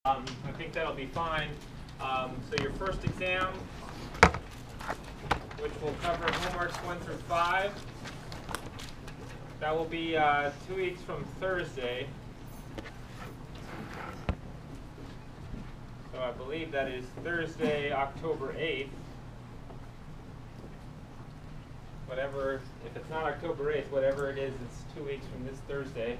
I think that'll be fine. So your first exam, which will cover homeworks 1 through 5, that will be 2 weeks from Thursday. So I believe that is Thursday, October 8th. Whatever, if it's not October 8th, whatever it is, it's 2 weeks from this Thursday.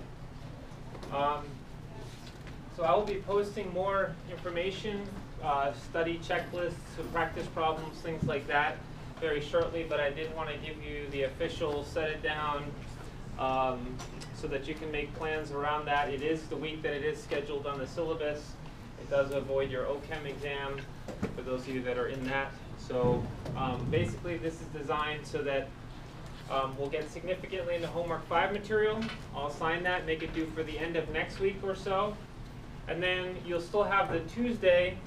So I will be posting more information, study checklists, practice problems, things like that very shortly, but I did want to give you the official set it down so that you can make plans around that. It is the week that it is scheduled on the syllabus. It does avoid your OChem exam for those of you that are in that. So basically this is designed so that we'll get significantly into homework 5 material. I'll assign that, make it due for the end of next week or so. And then you'll still have the Tuesday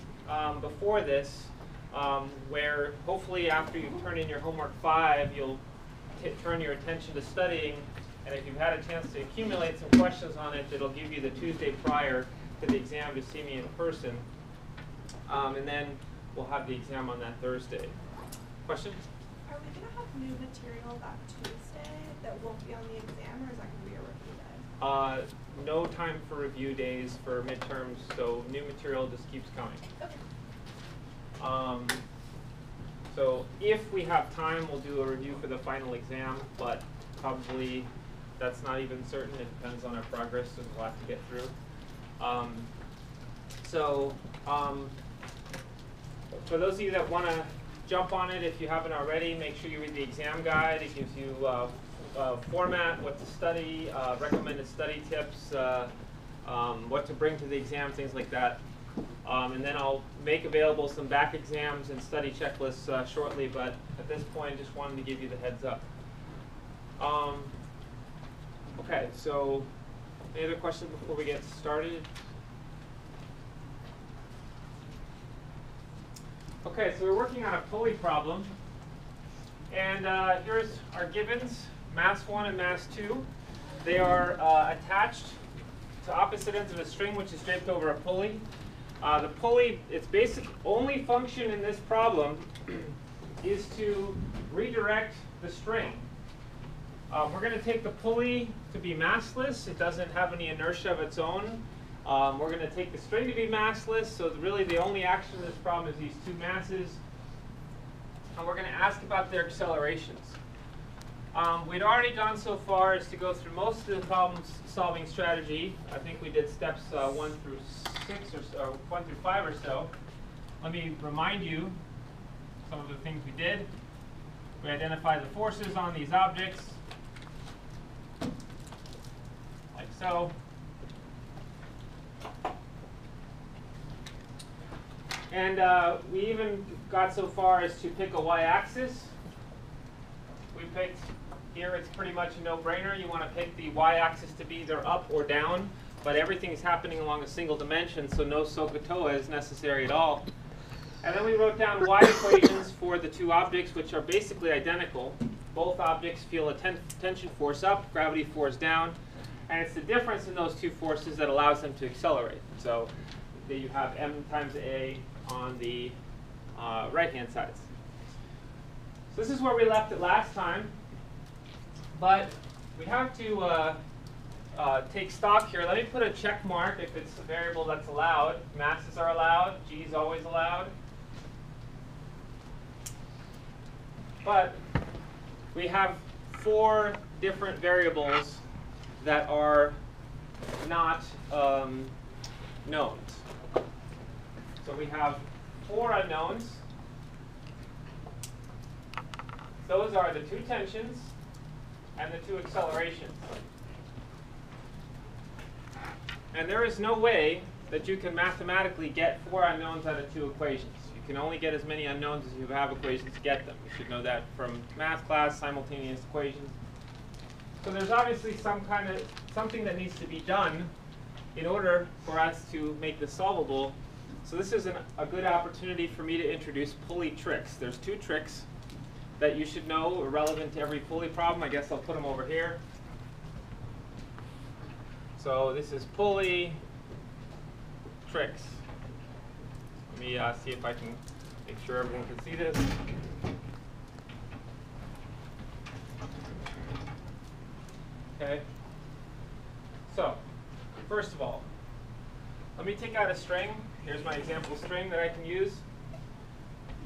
before this where hopefully after you turn in your homework 5, you'll turn your attention to studying. And if you've had a chance to accumulate some questions on it, it'll give you the Tuesday prior to the exam to see me in person. And then we'll have the exam on that Thursday. Question? Are we going to have new material that Tuesday that won't be on the exam, or is that going to be a review day? No time for review days for midterms, so new material just keeps coming. Okay. So if we have time, we'll do a review for the final exam, but probably that's not even certain. It depends on our progress, so we'll have to get through. For those of you that want to jump on it, if you haven't already, make sure you read the exam guide. It gives you format, what to study, recommended study tips, what to bring to the exam, things like that. And then I'll make available some back exams and study checklists shortly, but at this point, just wanted to give you the heads up. Okay, so any other questions before we get started? Okay, so we're working on a pulley problem. And here's our givens, mass 1 and mass 2. They are attached to opposite ends of a string which is draped over a pulley. The pulley, its basic only function in this problem is to redirect the string. We're going to take the pulley to be massless. It doesn't have any inertia of its own. We're going to take the string to be massless, so really the only action in this problem is these two masses. And we're going to ask about their accelerations. We'd already gone so far as to go through most of the problem-solving strategy. I think we did steps 1 through 6 or so, 1 through 5 or so. Let me remind you some of the things we did. We identified the forces on these objects, like so. And we even got so far as to pick a y-axis. We picked, here it's pretty much a no-brainer. You want to pick the y-axis to be either up or down, but everything's happening along a single dimension, so no SOHCAHTOA is necessary at all. And then we wrote down y equations for the two objects, which are basically identical. Both objects feel a tension force up, gravity force down, and it's the difference in those two forces that allows them to accelerate. So that you have m times a on the right-hand sides. So this is where we left it last time, but we have to take stock here. Let me put a check mark if it's a variable that's allowed. Masses are allowed, g is always allowed. But we have 4 different variables that are not knowns. So we have 4 unknowns. Those are the 2 tensions and the 2 accelerations. And there is no way that you can mathematically get 4 unknowns out of 2 equations. You can only get as many unknowns as you have equations to get them. You should know that from math class, simultaneous equations. So there's obviously something that needs to be done in order for us to make this solvable. So this is a good opportunity for me to introduce pulley tricks. There's 2 tricks that you should know are relevant to every pulley problem. I guess I'll put them over here. So this is pulley tricks. me see if I can make sure everyone can see this. Okay. So, first of all, let me take out a string. Here's my example string that I can use.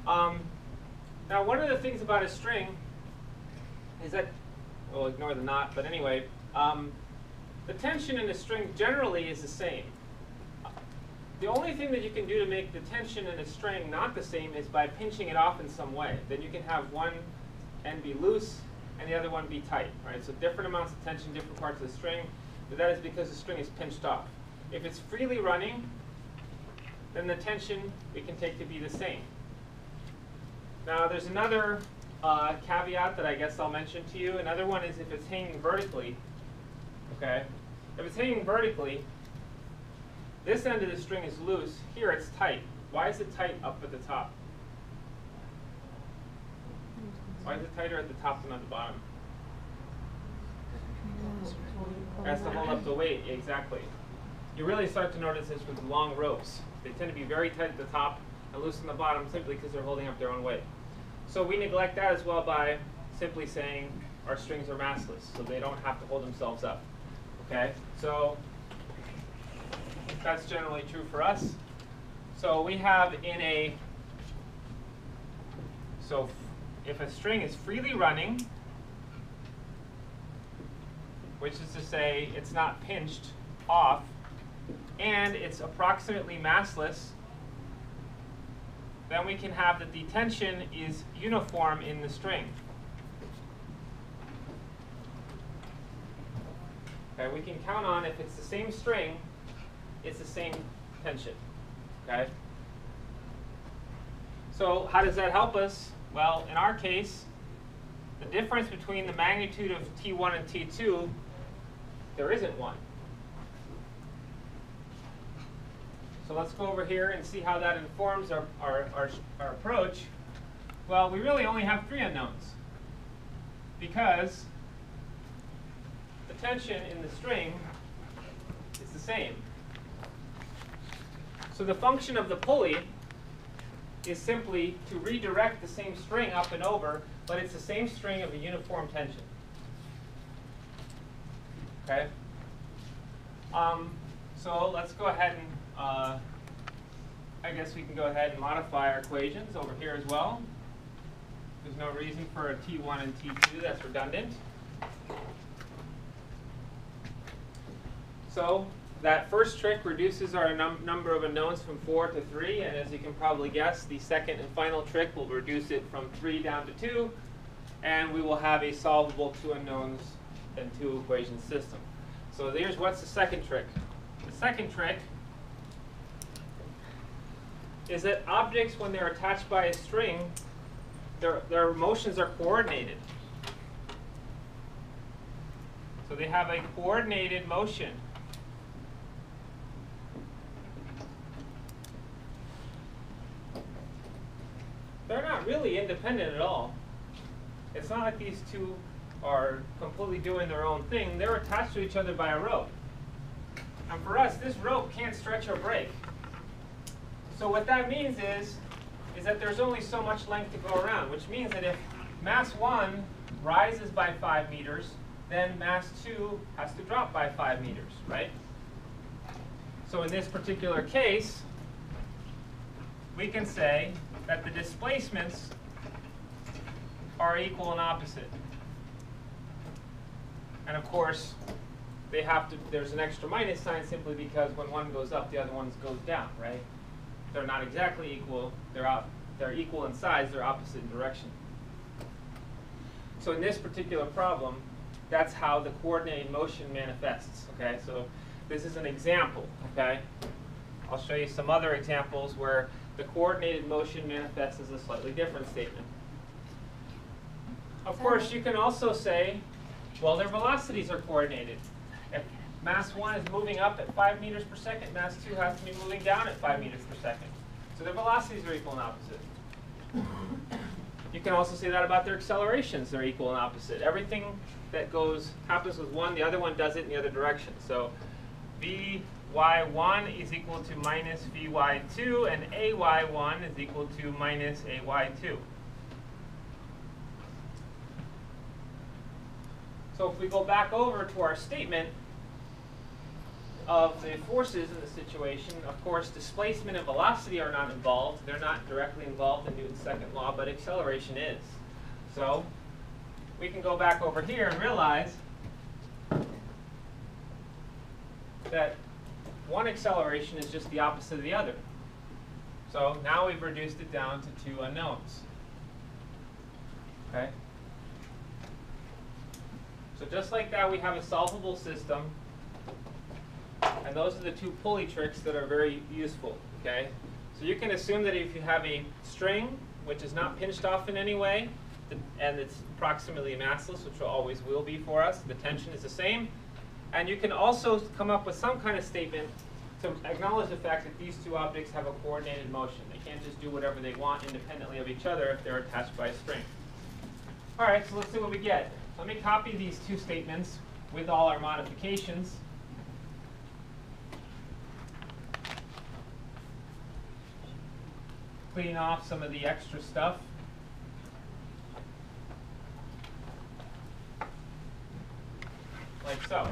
Now, one of the things about a string is that, we'll ignore the not, but anyway, the tension in a string generally is the same. The only thing that you can do to make the tension in a string not the same is by pinching it off in some way. Then you can have one end be loose and the other one be tight. Right? So different amounts of tension, different parts of the string, but that is because the string is pinched off. If it's freely running, then the tension we can take to be the same. Now there's another caveat that I guess I'll mention to you. Another one is if it's hanging vertically. Okay, if it's hanging vertically, this end of the string is loose. Here it's tight. Why is it tight up at the top? Why is it tighter at the top than at the bottom? It has to hold up the weight, exactly. You really start to notice this with long ropes. They tend to be very tight at the top and loose on the bottom simply because they're holding up their own weight. So we neglect that as well by simply saying our strings are massless, so they don't have to hold themselves up. Okay, so that's generally true for us. So we have so if a string is freely running, which is to say it's not pinched off, and it's approximately massless, then we can have that the tension is uniform in the string. Okay, we can count on if it's the same string, it's the same tension. Okay? So how does that help us? Well, in our case, the difference between the magnitude of T1 and T2, there isn't one. So let's go over here and see how that informs our approach. Well, we really only have 3 unknowns because the tension in the string is the same. So the function of the pulley is simply to redirect the same string up and over, but it's the same string of a uniform tension. Okay? So let's go ahead and I guess we can go ahead and modify our equations over here as well. There's no reason for a T1 and T2, that's redundant. So that first trick reduces our number of unknowns from 4 to 3, and as you can probably guess, the second and final trick will reduce it from 3 down to 2, and we will have a solvable 2 unknowns and 2 equation system. So here's what's the second trick. The second trick is that objects, when they're attached by a string, their motions are coordinated. So they have a coordinated motion. They're not really independent at all. It's not like these two are completely doing their own thing. They're attached to each other by a rope. And for us, this rope can't stretch or break. So what that means is that there's only so much length to go around, which means that if mass 1 rises by 5 meters, then mass 2 has to drop by 5 meters, right? So in this particular case, we can say that the displacements are equal and opposite. And of course, they have to, there's an extra minus sign simply because when one goes up, the other one goes down, right? They're not exactly equal, they're equal in size, they're opposite in direction. So in this particular problem, that's how the coordinated motion manifests, okay? So this is an example, okay? I'll show you some other examples where the coordinated motion manifests as a slightly different statement. Of course, you can also say, well, their velocities are coordinated. If mass 1 is moving up at 5 meters per second, mass 2 has to be moving down at 5 meters per second. So their velocities are equal and opposite. You can also say that about their accelerations. They're equal and opposite. Everything that happens with one, the other one does it in the other direction. So v y1 is equal to minus vy2, and ay1 is equal to minus ay2. So if we go back over to our statement of the forces in the situation, of course, displacement and velocity are not involved. They're not directly involved in Newton's second law, but acceleration is. So we can go back over here and realize that one acceleration is just the opposite of the other. So now we've reduced it down to two unknowns. Okay? So just like that, we have a solvable system. And those are the two pulley tricks that are very useful. Okay? So you can assume that if you have a string which is not pinched off in any way, and it's approximately massless, which always will be for us, the tension is the same. And you can also come up with some kind of statement to acknowledge the fact that these two objects have a coordinated motion. They can't just do whatever they want independently of each other if they're attached by a string. All right, so let's see what we get. Let me copy these two statements with all our modifications. Clean off some of the extra stuff. Like so.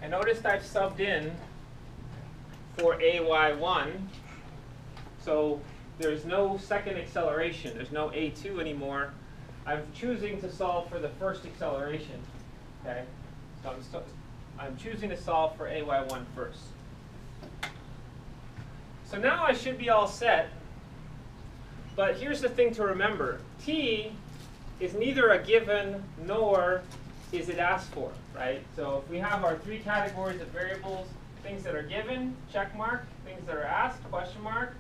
And notice I've subbed in for ay1. So there's no second acceleration. There's no a2 anymore. I'm choosing to solve for the first acceleration. Okay? So I'm choosing to solve for ay1 first. So now I should be all set. But here's the thing to remember. T is neither a given nor is it asked for, right? So if we have our three categories of variables, things that are given, check mark, things that are asked, question mark.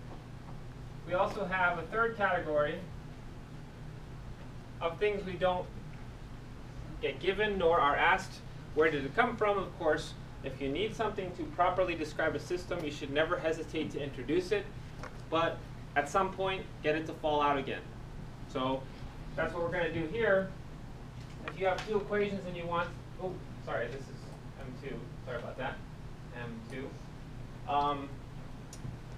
We also have a third category of things we don't get given nor are asked. Where did it come from? Of course, if you need something to properly describe a system, you should never hesitate to introduce it. But at some point, get it to fall out again. So that's what we're going to do here. If you have two equations and you want, oh, sorry, this is M2. Sorry about that, M2.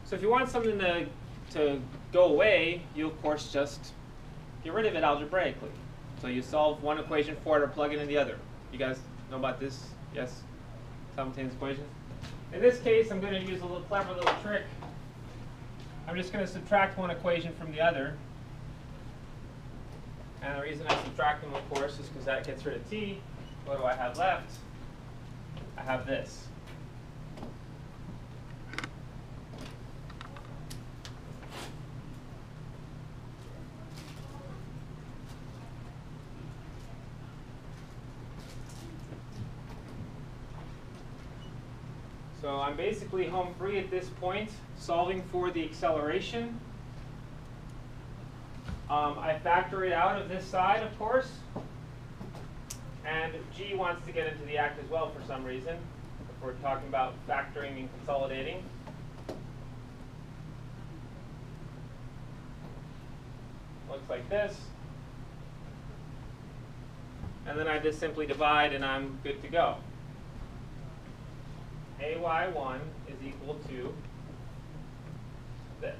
So if you want something to go away, you of course just get rid of it algebraically. So you solve one equation for it or plug it in the other. You guys know about this? Yes? Simultaneous equations? In this case, I'm going to use a little clever little trick. I'm just going to subtract one equation from the other. And the reason I subtract them, of course, is because that gets rid of t. What do I have left? I have this. So I'm basically home free at this point, solving for the acceleration. I factor it out of this side, of course. And G wants to get into the act as well for some reason, if we're talking about factoring and consolidating. Looks like this. And then I just simply divide and I'm good to go. ay1 is equal to this.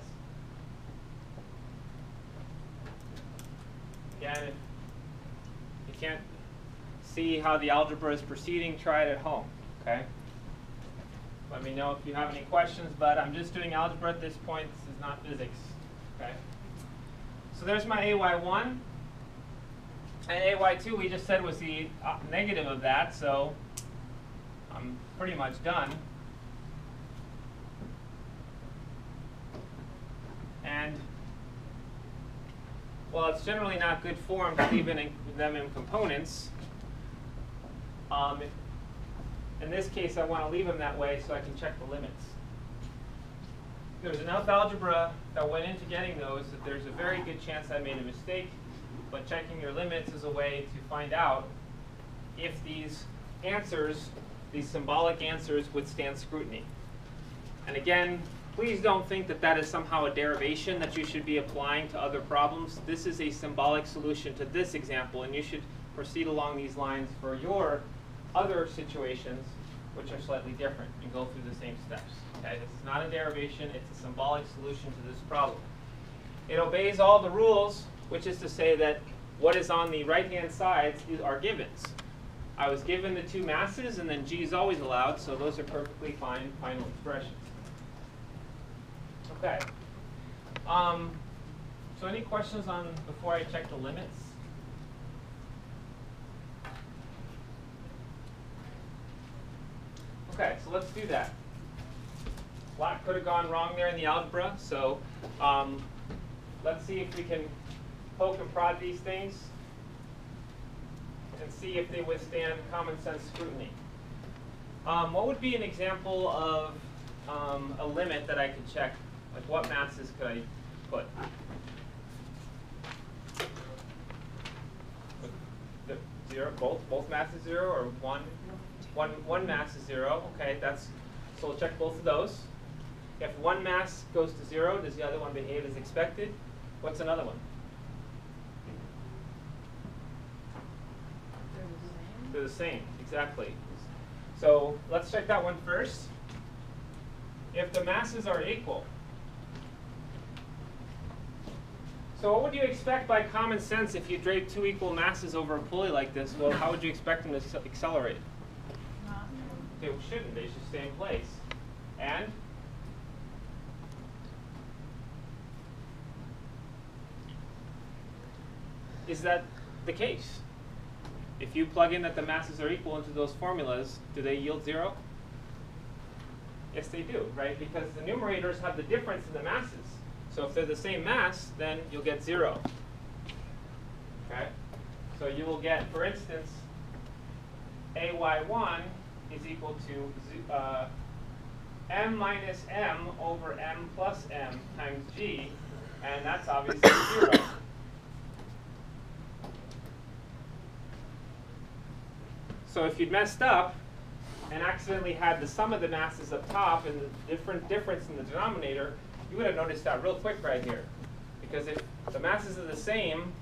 Again, if you can't see how the algebra is proceeding, try it at home, okay? Let me know if you have any questions, but I'm just doing algebra at this point. This is not physics, okay? So there's my ay1. And ay2 we just said was the negative of that, so I'm pretty much done. And well, it's generally not good form to leave them in components. In this case, I want to leave them that way so I can check the limits. There's enough algebra that went into getting those that there's a very good chance I made a mistake. But checking your limits is a way to find out if these answers, these symbolic answers, withstand scrutiny. And again, please don't think that that is somehow a derivation that you should be applying to other problems. This is a symbolic solution to this example, and you should proceed along these lines for your other situations which are slightly different, and go through the same steps. Okay, this is not a derivation, it's a symbolic solution to this problem. It obeys all the rules, which is to say that what is on the right-hand side are givens. I was given the two masses, and then g is always allowed, so those are perfectly fine final expressions. Okay. So any questions on before I check the limits? Okay, so let's do that. A lot could have gone wrong there in the algebra, so let's see if we can poke and prod these things and see if they withstand common sense scrutiny. What would be an example of a limit that I could check? Like what masses could I put? Zero, both masses 0, or one mass is 0. Okay, so we'll check both of those. If one mass goes to 0, does the other one behave as expected? What's another one? They're the same, exactly. So let's check that one first. If the masses are equal, so what would you expect by common sense if you drape two equal masses over a pulley like this? Well, how would you expect them to accelerate? They shouldn't. They should stay in place. And is that the case? If you plug in that the masses are equal into those formulas, do they yield 0? Yes, they do, right? Because the numerators have the difference in the masses. So if they're the same mass, then you'll get 0. Okay? So you will get, for instance, AY1 is equal to m minus m over m plus m times g, and that's obviously 0. So if you'd messed up and accidentally had the sum of the masses up top and the difference in the denominator, you would have noticed that real quick right here. Because if the masses are the same,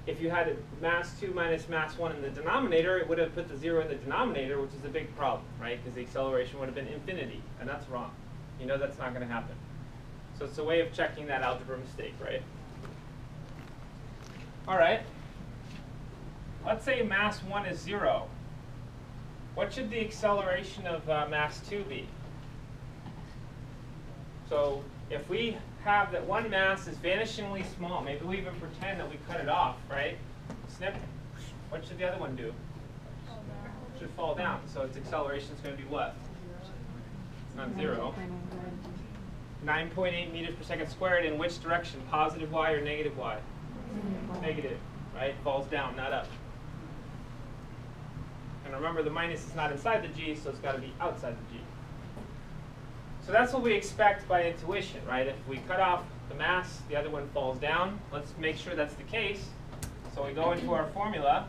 if you had mass 2 minus mass 1 in the denominator, it would have put the 0 in the denominator, which is a big problem, right? Because the acceleration would have been infinity, and that's wrong. You know that's not going to happen. So it's a way of checking that algebra mistake, right? All right. Let's say mass 1 is 0. What should the acceleration of mass 2 be? So if we have that one mass is vanishingly small, maybe we even pretend that we cut it off, right? Snip. What should the other one do? It should fall down. So its acceleration is going to be what? It's not 0. 9.8 meters per second squared. In which direction? Positive y or negative y? Negative, right? Falls down, not up. And remember, the minus is not inside the g, so it's got to be outside the g. So that's what we expect by intuition, right? If we cut off the mass, the other one falls down. Let's make sure that's the case. So we go into our formula,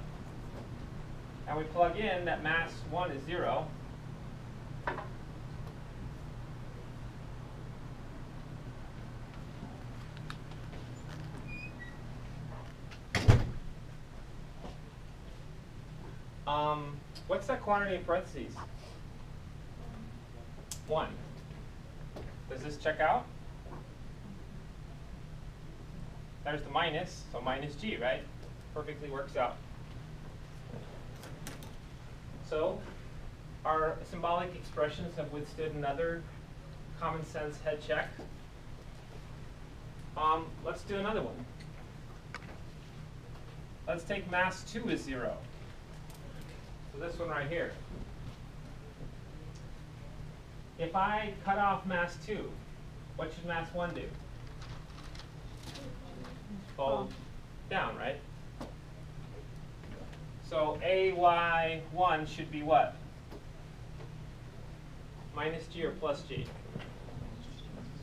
and we plug in that mass 1 is 0. What's that quantity in parentheses? 1. Does this check out? There's the minus, so minus g, right? Perfectly works out. So our symbolic expressions have withstood another common sense head check. Let's do another one. Let's take mass 2 as 0. So this one right here. If I cut off mass 2, what should mass 1 do? Fall down, right? So AY1 should be what? Minus g or plus g?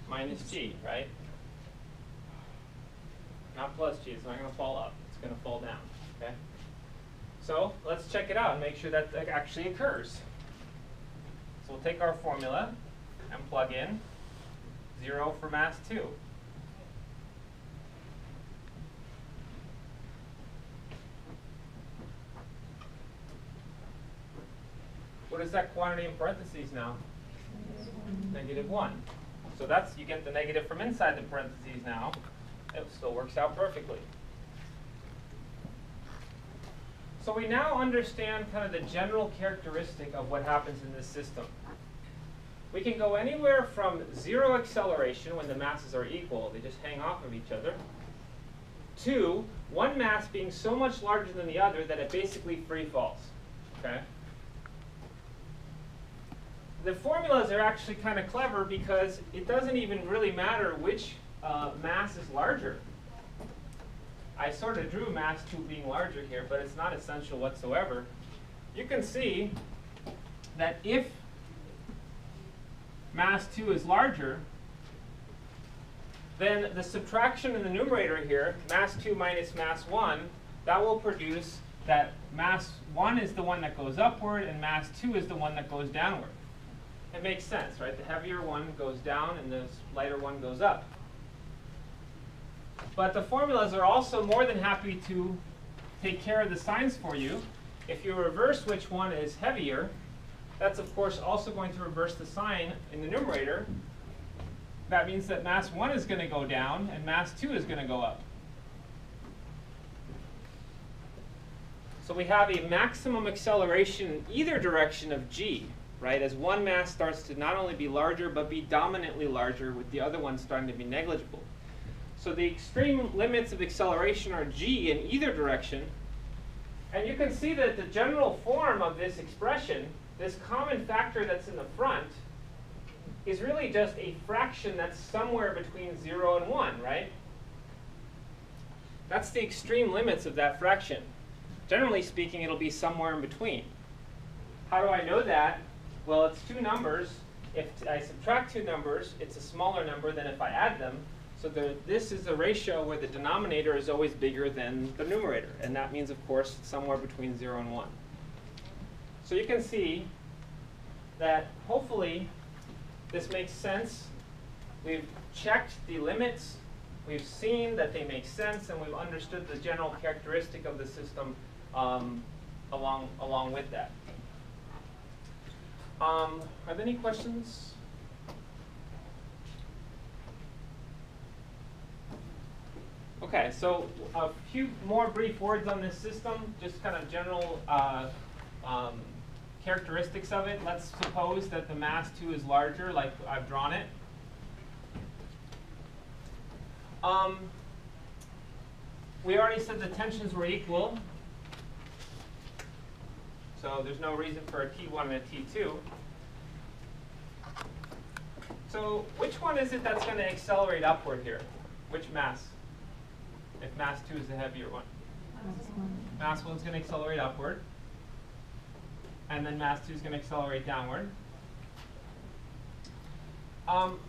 Minus g, right? Not plus g, it's not going to fall up, it's going to fall down, okay? So let's check it out and make sure that that actually occurs. So we'll take our formula and plug in 0 for mass 2. What is that quantity in parentheses now? -1. So that's, you get the negative from inside the parentheses now. It still works out perfectly. So we now understand kind of the general characteristic of what happens in this system. We can go anywhere from 0 acceleration when the masses are equal, they just hang off of each other, to one mass being so much larger than the other that it basically free falls. Okay? The formulas are actually kind of clever because it doesn't even really matter which mass is larger. I sort of drew mass 2 being larger here, but it's not essential whatsoever. You can see that if mass 2 is larger, then the subtraction in the numerator here, mass 2 minus mass 1, that will produce that mass 1 is the one that goes upward and mass 2 is the one that goes downward. It makes sense, right? The heavier one goes down and the lighter one goes up. But the formulas are also more than happy to take care of the signs for you. If you reverse which one is heavier, that's of course also going to reverse the sign in the numerator. That means that mass 1 is going to go down and mass 2 is going to go up. So we have a maximum acceleration in either direction of g, right? As one mass starts to not only be larger, but be dominantly larger, with the other one starting to be negligible. So the extreme limits of acceleration are g in either direction. And you can see that the general form of this expression, this common factor that's in the front, is really just a fraction that's somewhere between 0 and 1, right? That's the extreme limits of that fraction. Generally speaking, it'll be somewhere in between. How do I know that? Well, it's 2 numbers. If I subtract 2 numbers, it's a smaller number than if I add them. So this is a ratio where the denominator is always bigger than the numerator. And that means, of course, it's somewhere between 0 and 1. So you can see that hopefully this makes sense. We've checked the limits. We've seen that they make sense. And we've understood the general characteristic of the system along with that. Are there any questions? Okay, so a few more brief words on this system, just kind of general characteristics of it. Let's suppose that the mass 2 is larger, like I've drawn it. We already said the tensions were equal, so there's no reason for a T1 and a T2. So which one is it that's going to accelerate upward here? Which mass? If mass 2 is the heavier one. Mass 1 is going to accelerate upward. And then mass 2 is going to accelerate downward.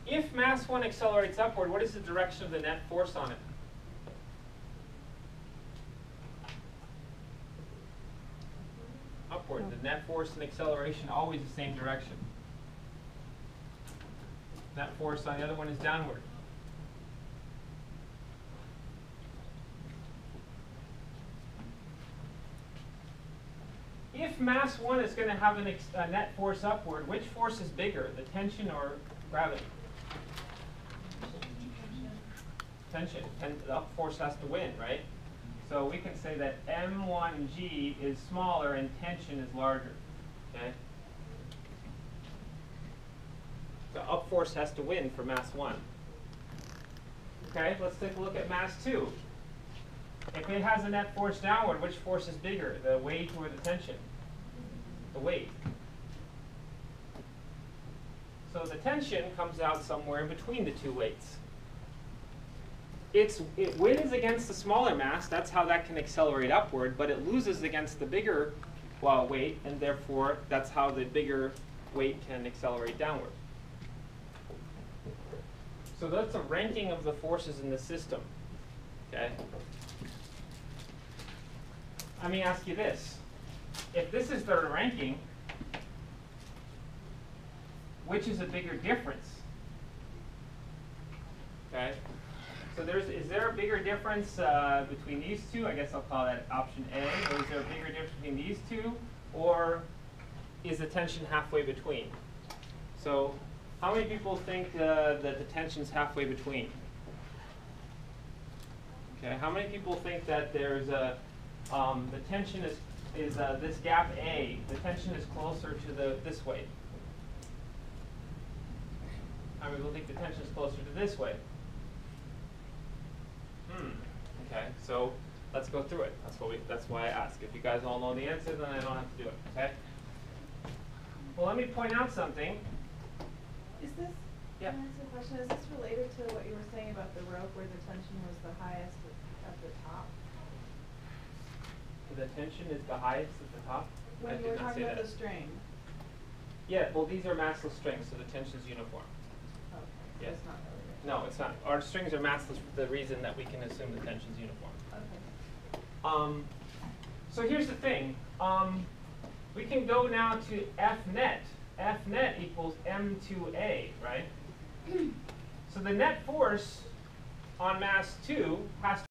If mass 1 accelerates upward, what is the direction of the net force on it? Upward. The net force and acceleration always the same direction. Net force on the other one is downward. If mass 1 is going to have a net force upward, which force is bigger, the tension or gravity? Tension. The up force has to win, right? So we can say that m1g is smaller and tension is larger. Okay? The up force has to win for mass 1. Okay, let's take a look at mass 2. If it has a net force downward, which force is bigger, the weight or the tension? The weight. So the tension comes out somewhere in between the two weights. It wins against the smaller mass, that's how that can accelerate upward, but it loses against the bigger weight, and therefore that's how the bigger weight can accelerate downward. So that's a ranking of the forces in the system. Okay? Let me ask you this. If this is the ranking, which is a bigger difference? Okay? So is there a bigger difference between these two? I guess I'll call that option A. Or is there a bigger difference between these two? Or is the tension halfway between? So how many people think that the tension's halfway between? Okay, how many people think that there's a, the tension is this gap A, the tension is closer to this way? How many people think the tension is closer to this way? Okay, so let's go through it. That's why I ask. If you guys all know the answer, then I don't have to do it, okay? Well, let me point out something. Is this, Yeah. can I ask a question? Is this related to what you were saying about the rope where the tension was the highest at the top? The tension is the highest at the top? I When you did were not talking say about that. the string. Yeah, well, these are massless strings, so the tension's uniform. Okay, so Yeah. it's not related. No, it's not. Our strings are massless for the reason that we can assume the tension's uniform. Okay. So here's the thing. We can go now to F net. F net equals M2A, right? So the net force on mass 2 has to